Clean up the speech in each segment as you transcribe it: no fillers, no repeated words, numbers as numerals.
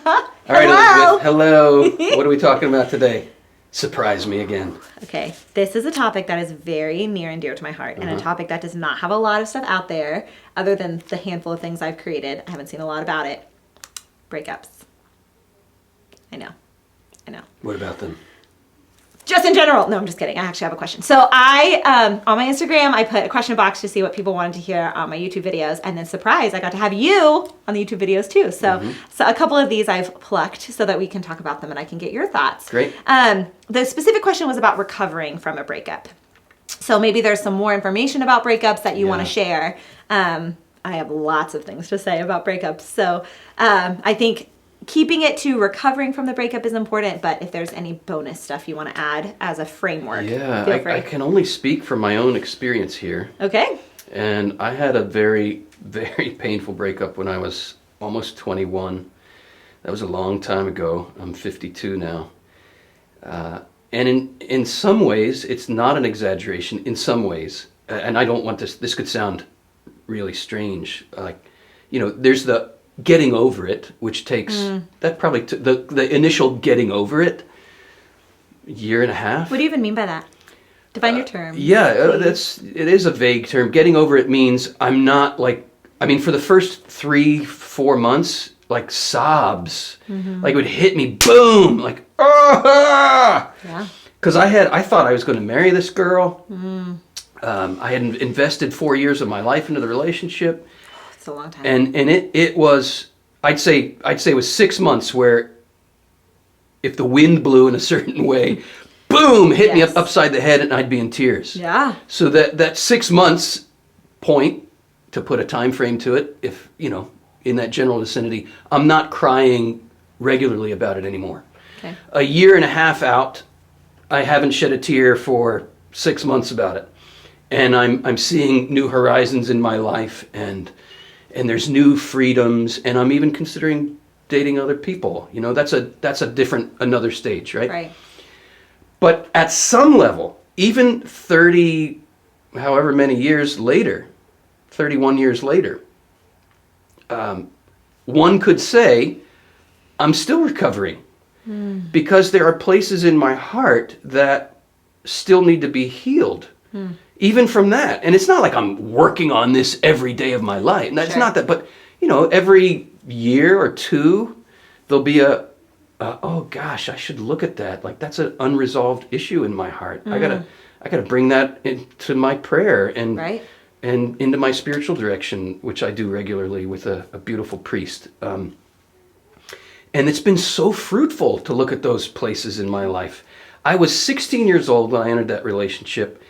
All right, Hello. Elizabeth. Hello. What are we talking about today? Surprise me again. Okay, this is a topic that is very near and dear to my heart, and a topic that does not have a lot of stuff out there other than the handful of things I've created. I haven't seen a lot about it. Breakups. I know. What about them? Just in general. No, I'm just kidding. I actually have a question. So I, on my Instagram, I put a question box to see what people wanted to hear on my YouTube videos. And then surprise, I got to have you on the YouTube videos too. So a couple of these I've plucked so that we can talk about them and I can get your thoughts. Great. The specific question was about recovering from a breakup. So maybe there's some more information about breakups that you want to share. I have lots of things to say about breakups. So I think keeping it to recovering from the breakup is important, but if there's any bonus stuff you want to add as a framework, feel free. I can only speak from my own experience here. Okay. And I had a very, very painful breakup when I was almost 21. That was a long time ago. I'm 52 now. And in some ways, it's not an exaggeration. In some ways, and I don't want this could sound really strange. There's the getting over it, which takes that probably the initial getting over it, year and a half. What do you even mean by that? Define your term. It is a vague term. Getting over it means I'm not for the first 3-4 months, like sobs, like it would hit me, boom, like because I thought I was going to marry this girl. I had invested 4 years of my life into the relationship. It's a long time. And it was, I'd say it was 6 months where if the wind blew in a certain way, boom, hit me upside the head and I'd be in tears. Yeah. So that 6 months point, to put a time frame to it, if, in that general vicinity, I'm not crying regularly about it anymore. Okay. A year and a half out, I haven't shed a tear for 6 months about it. And I'm seeing new horizons in my life, and there's new freedoms, and I'm even considering dating other people. That's a different, another stage, right? Right. But at some level, even 30, however many years later, 31 years later, one could say, I'm still recovering. Because there are places in my heart that still need to be healed. Even from that. And it's not like I'm working on this every day of my life. It's not that, but, every year or two, there'll be oh gosh, I should look at that. Like, that's an unresolved issue in my heart. I gotta bring that into my prayer and into my spiritual direction, which I do regularly with a beautiful priest. And it's been so fruitful to look at those places in my life. I was 16 years old when I entered that relationship.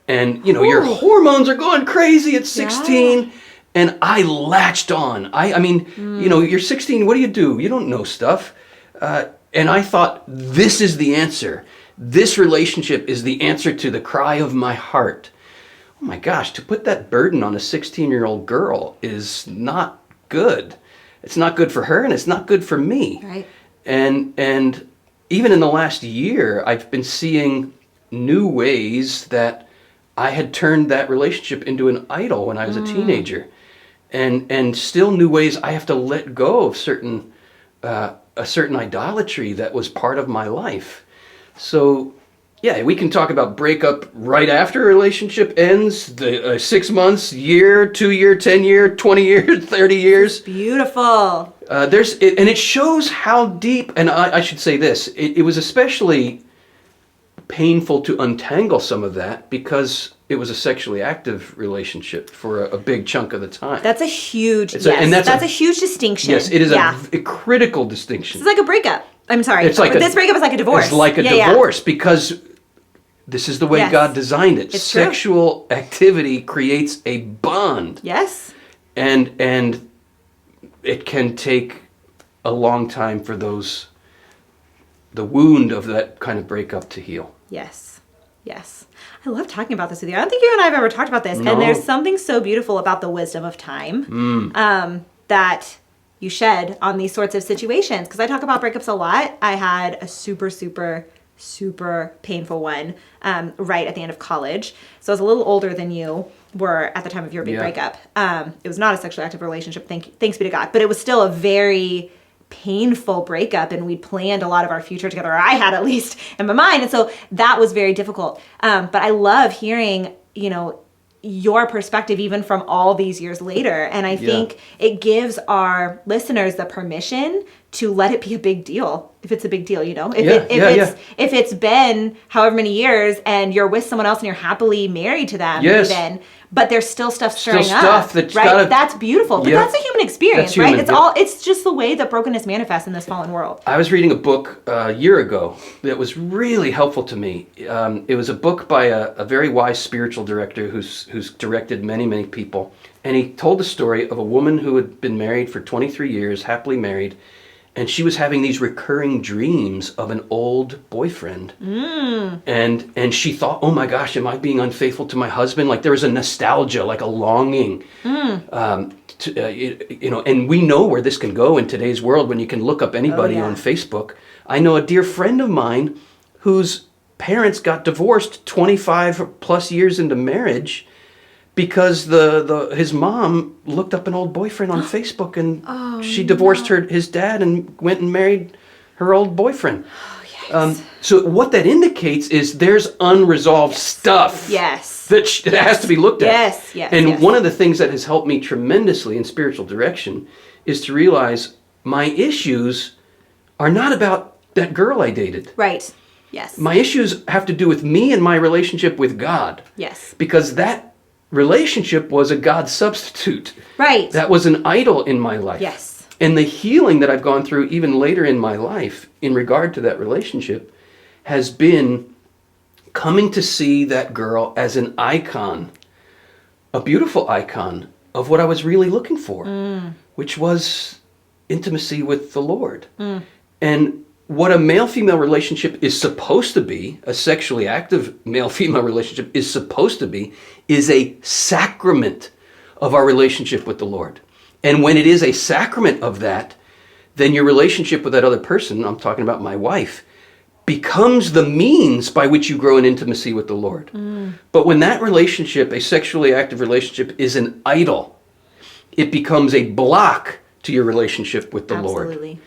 And, your hormones are going crazy at 16. Yeah. And I latched on. You're 16, what do? You don't know stuff. And I thought, this is the answer. This relationship is the answer to the cry of my heart. Oh my gosh, to put that burden on a 16-year-old girl is not good. It's not good for her, and it's not good for me. Right. And even in the last year, I've been seeing new ways that I had turned that relationship into an idol when I was a teenager, and still new ways I have to let go of a certain idolatry that was part of my life. So, yeah, we can talk about breakup right after a relationship ends, the 6 months, year, 2 year, 10 year, 20 years, 30 years. Beautiful. And it shows how deep. And I should say this: it was especially painful to untangle some of that because it was a sexually active relationship for a big chunk of the time. That's a huge, that's a huge distinction. Yes, it is a critical distinction. It's like a breakup. I'm sorry. This breakup is like a divorce. It's like a divorce because this is the way God designed it. It's sexual activity creates a bond. Yes. And it can take a long time for the wound of that kind of breakup to heal. Yes. I love talking about this with you. I don't think you and I have ever talked about this. No. And there's something so beautiful about the wisdom of time that you shed on these sorts of situations. Because I talk about breakups a lot. I had a super, super, super painful one right at the end of college. So I was a little older than you were at the time of your big breakup. It was not a sexually active relationship, thanks be to God. But it was still a very painful breakup, and we planned a lot of our future together, or I had at least in my mind. And so that was very difficult. But I love hearing, your perspective even from all these years later. And I think it gives our listeners the permission to let it be a big deal. If it's a big deal, if it's been however many years and you're with someone else and you're happily married to them, even, but there's still stuff stirring up, right? That's beautiful. But that's a human experience, right? It's just the way that brokenness manifests in this fallen world. I was reading a book a year ago that was really helpful to me. It was a book by a very wise spiritual director who's directed many, many people. And he told the story of a woman who had been married for 23 years, happily married, and she was having these recurring dreams of an old boyfriend. And she thought, oh my gosh, am I being unfaithful to my husband? Like there was a nostalgia, like a longing. And we know where this can go in today's world when you can look up anybody on Facebook. I know a dear friend of mine whose parents got divorced 25 plus years into marriage because his mom looked up an old boyfriend on Facebook, and she divorced his dad and went and married her old boyfriend. So what that indicates is there's unresolved stuff that has to be looked at. One of the things that has helped me tremendously in spiritual direction is to realize my issues are not about that girl I dated. Right. Yes. My issues have to do with me and my relationship with God. Yes. Because that relationship was a God substitute. Right. That was an idol in my life. Yes. And the healing that I've gone through even later in my life in regard to that relationship has been coming to see that girl as an icon, a beautiful icon of what I was really looking for, which was intimacy with the Lord. And what a male-female relationship is supposed to be, a sexually active male-female relationship is supposed to be, is a sacrament of our relationship with the Lord. And when it is a sacrament of that, then your relationship with that other person, I'm talking about my wife, becomes the means by which you grow in intimacy with the Lord. But when that relationship, a sexually active relationship, is an idol, it becomes a block to your relationship with the Lord.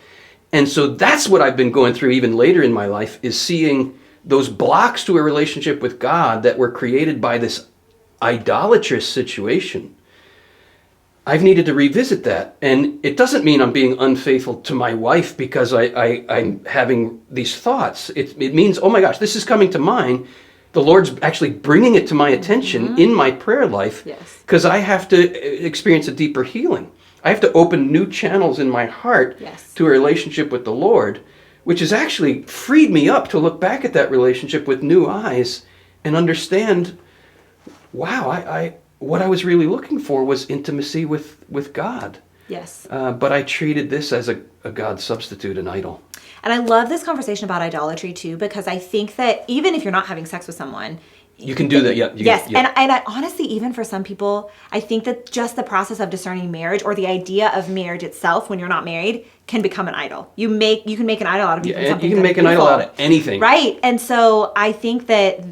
And so that's what I've been going through even later in my life, is seeing those blocks to a relationship with God that were created by this idolatrous situation. I've needed to revisit that. And it doesn't mean I'm being unfaithful to my wife because I'm having these thoughts. It means, oh my gosh, this is coming to mind. The Lord's actually bringing it to my attention in my prayer life because I have to experience a deeper healing. I have to open new channels in my heart to a relationship with the Lord, which has actually freed me up to look back at that relationship with new eyes and understand, wow, what I was really looking for was intimacy with God. Yes. But I treated this as a God substitute, an idol. And I love this conversation about idolatry too, because I think that even if you're not having sex with someone, you can do that, yes. And I honestly, even for some people, I think that just the process of discerning marriage, or the idea of marriage itself when you're not married, can become an idol. You can make an idol out of even something. You can make an idol out of anything. Right. And so I think that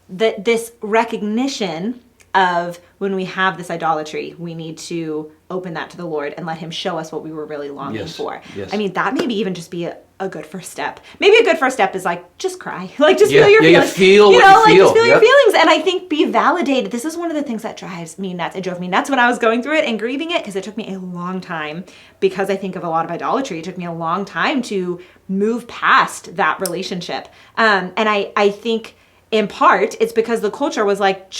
this recognition of when we have this idolatry, we need to open that to the Lord and let him show us what we were really longing for. Yes. I mean, that maybe even just be a good first step. Maybe a good first step is like, just cry. Like, just feel your feelings. Just feel your feelings. And I think be validated. This is one of the things that drives me nuts. It drove me nuts when I was going through it and grieving it, because it took me a long time, because I think of a lot of idolatry. It took me a long time to move past that relationship. And I think in part it's because the culture was like,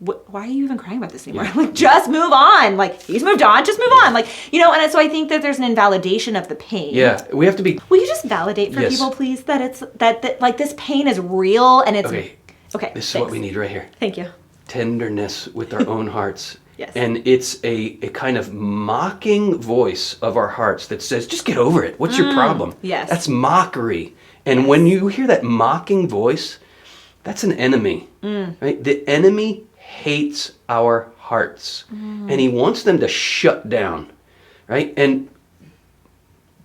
why are you even crying about this anymore? Like, just move on. Like, he's moved on, just move on. Like, and so I think that there's an invalidation of the pain. Yeah, we have to be... Will you just validate for people, please, that it's, that like, this pain is real and it's... Okay, this is what we need right here. Thank you. Tenderness with our own hearts. Yes. And it's a kind of mocking voice of our hearts that says, just get over it. What's your problem? Yes. That's mockery. And when you hear that mocking voice, that's an enemy. Right? The enemy hates our hearts, and he wants them to shut down, right? And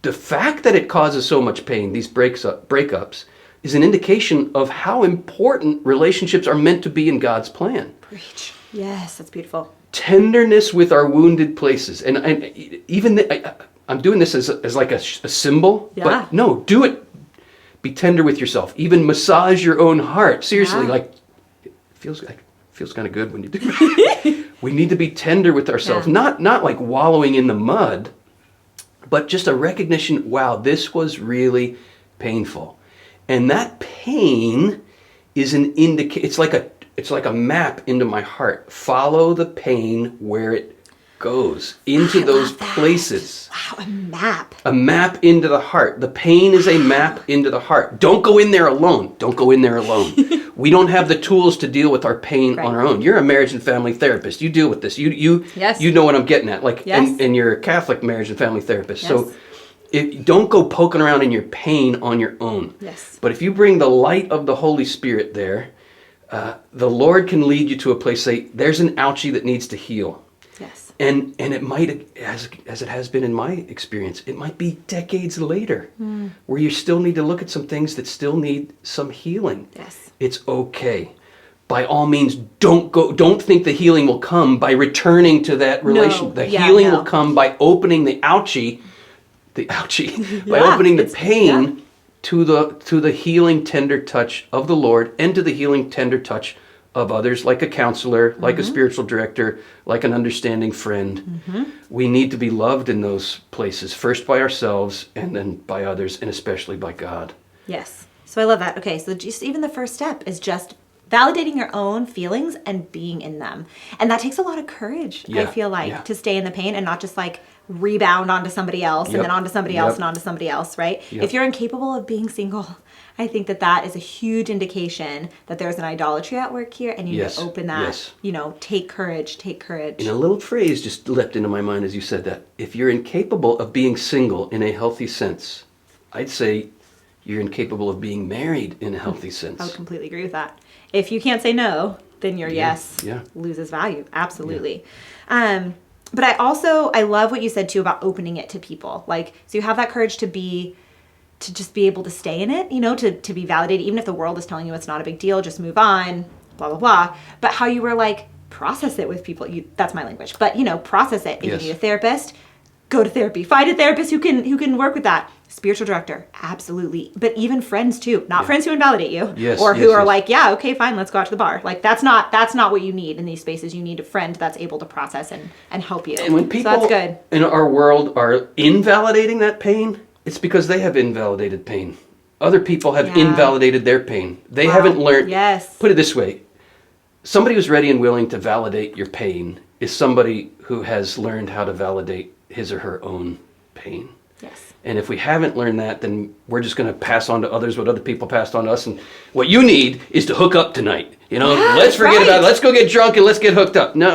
the fact that it causes so much pain, these breakups, is an indication of how important relationships are meant to be in God's plan. Preach. Yes, that's beautiful. Tenderness with our wounded places, and even I'm doing this as like a symbol, Yeah. but no, do it. Be tender with yourself. Even massage your own heart. Seriously, Yeah. like it feels kind of good when you do that. We need to be tender with ourselves, Yeah. not like wallowing in the mud, but just a recognition. Wow, this was really painful, and that pain is an It's like a map into my heart. Follow the pain where it goes into those places. Wow, a map. A map into the heart. The pain is a map into the heart. Don't go in there alone. Don't go in there alone. We don't have the tools to deal with our pain on our own. You're a marriage and family therapist. You deal with this. Yes. You know what I'm getting at. Like, Yes. and you're a Catholic marriage and family therapist. Yes. So don't go poking around in your pain on your own. Yes. But if you bring the light of the Holy Spirit there, the Lord can lead you to a place, say, there's an ouchie that needs to heal. Yes. And it might, as it has been in my experience, it might be decades later where you still need to look at some things that still need some healing. Yes. It's okay. By all means, don't think the healing will come by returning to that relation. The healing will come by opening the ouchie, by opening the pain to the healing tender touch of the Lord and to the healing tender touch of others, like a counselor, like a spiritual director, like an understanding friend. We need to be loved in those places, first by ourselves and then by others, and especially by God. Yes. So I love that. Okay, so just even the first step is just validating your own feelings and being in them. And that takes a lot of courage, I feel like, to stay in the pain and not just like rebound onto somebody else and then onto somebody else and onto somebody else, right? If you're incapable of being single, I think that is a huge indication that there's an idolatry at work here, and you need to open that, take courage. And a little phrase just leapt into my mind as you said that. If you're incapable of being single in a healthy sense, I'd say you're incapable of being married in a healthy sense. I would completely agree with that. If you can't say no, then your yes loses value. Absolutely. But I love what you said too about opening it to people. Like, so you have that courage to just be able to stay in it, to be validated, even if the world is telling you it's not a big deal, just move on, blah, blah, blah. But how you were like, process it with people. That's my language. But, process it. If you need a therapist, go to therapy. Find a therapist who can work with that. Spiritual director, absolutely. But even friends too. Not friends who invalidate you. Or who are like, yeah, okay, fine, let's go out to the bar. Like, that's not what you need in these spaces. You need a friend that's able to process and help you. And when people so that's good. in our world are invalidating that pain, it's because they have invalidated pain. Other people have invalidated their pain. They haven't learned. Yes. Put it this way. Somebody who's ready and willing to validate your pain is somebody who has learned how to validate his or her own pain. Yes. And if we haven't learned that, then we're just going to pass on to others what other people passed on to us. And what you need is to hook up tonight. Let's forget about it. Let's go get drunk and let's get hooked up. No.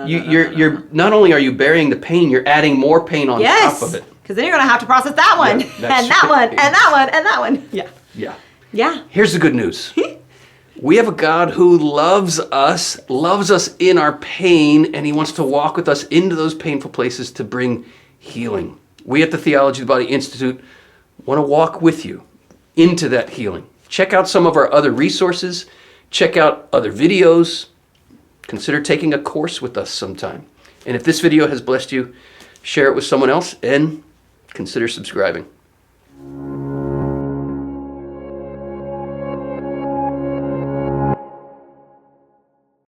You're not only are you burying the pain, you're adding more pain on top of it. Because then you're going to have to process that one, and that one, and that one, and that one. Yeah. Here's the good news. We have a God who loves us in our pain, and he wants to walk with us into those painful places to bring healing. We at the Theology of the Body Institute want to walk with you into that healing. Check out some of our other resources. Check out other videos. Consider taking a course with us sometime. And if this video has blessed you, share it with someone else and consider subscribing.